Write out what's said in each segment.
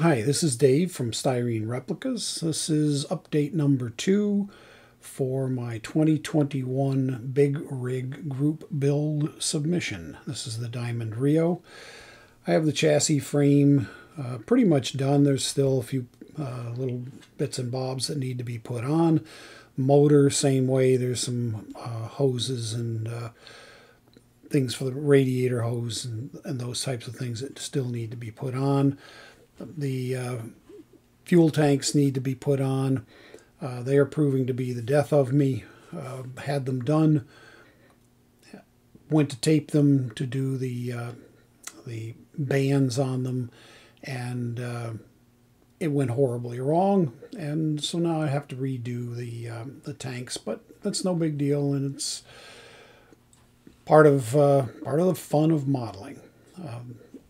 Hi, this is Dave from Styrene Replicas. This is update number 2 for my 2021 Big Rig Group Build submission. This is the Diamond Rio. I have the chassis frame pretty much done. There's still a few little bits and bobs that need to be put on. Motor, same way. There's some hoses and things for the radiator hose and those types of things that still need to be put on. The fuel tanks need to be put on. They are proving to be the death of me. Had them done. Went to tape them to do the bands on them, and it went horribly wrong. And so now I have to redo the tanks, but that's no big deal, and it's part of the fun of modeling.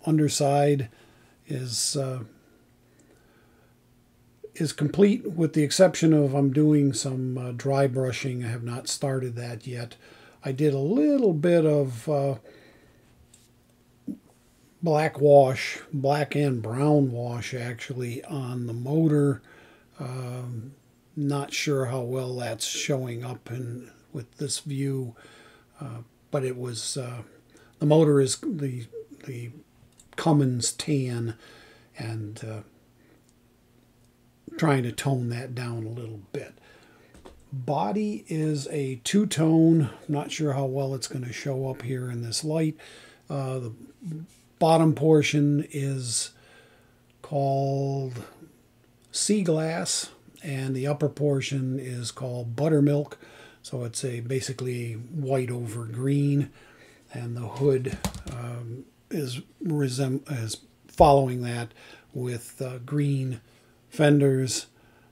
Underside is complete, with the exception of I'm doing some dry brushing. I have not started that yet. I did a little bit of black and brown wash actually on the motor. Not sure how well that's showing up with this view, but it was the motor is the Cummins tan, and trying to tone that down a little bit. Body is a two-tone. Not sure how well it's going to show up here in this light. The bottom portion is called sea glass, and the upper portion is called buttermilk. So it's basically white over green, and the hood is following that with green fenders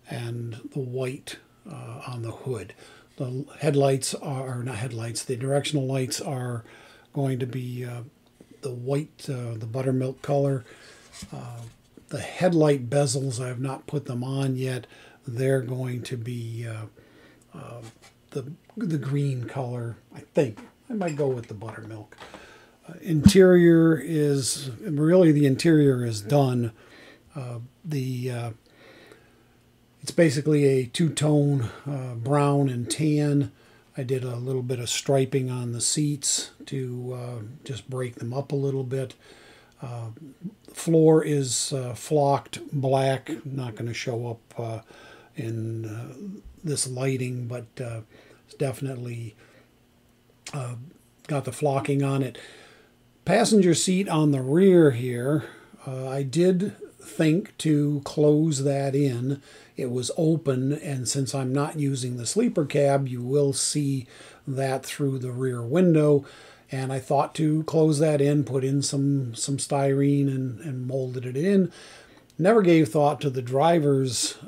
and the white on the hood. The headlights are not headlights. The directional lights are going to be the white, the buttermilk color. The headlight bezels, I have not put them on yet. They're going to be the green color. I think I might go with the buttermilk. Interior is really, the interior is done. It's basically a two-tone brown and tan. I did a little bit of striping on the seats to just break them up a little bit. The floor is flocked black. Not going to show up in this lighting, but it's definitely got the flocking on it. Passenger seat on the rear here, I did think to close that in. It was open, and since I'm not using the sleeper cab, you will see that through the rear window. And I thought to close that in, put in some styrene and molded it in. Never gave thought to the driver's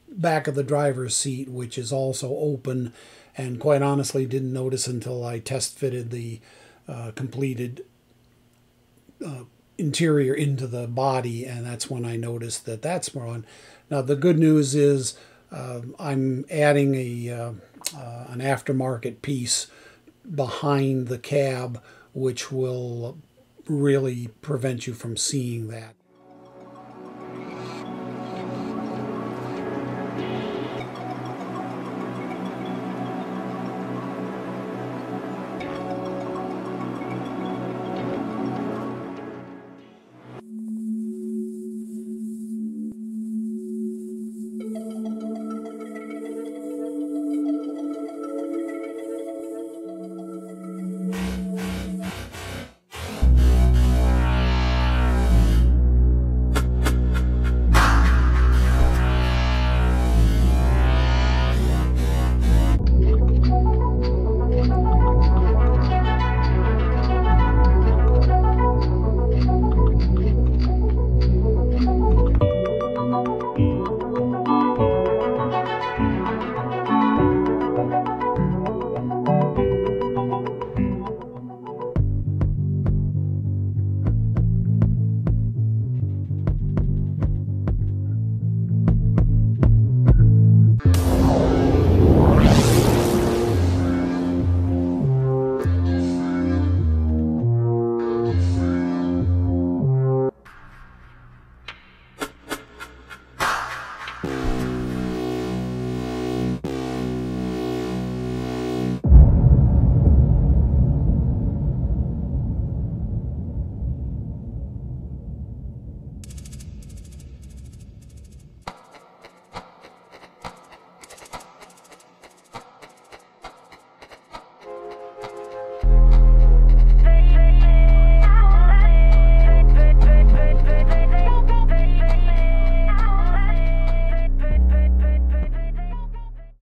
back of the driver's seat, which is also open, and quite honestly didn't notice until I test fitted the completed interior into the body, and that's when I noticed that that's wrong. Now the good news is I'm adding an aftermarket piece behind the cab, which will really prevent you from seeing that.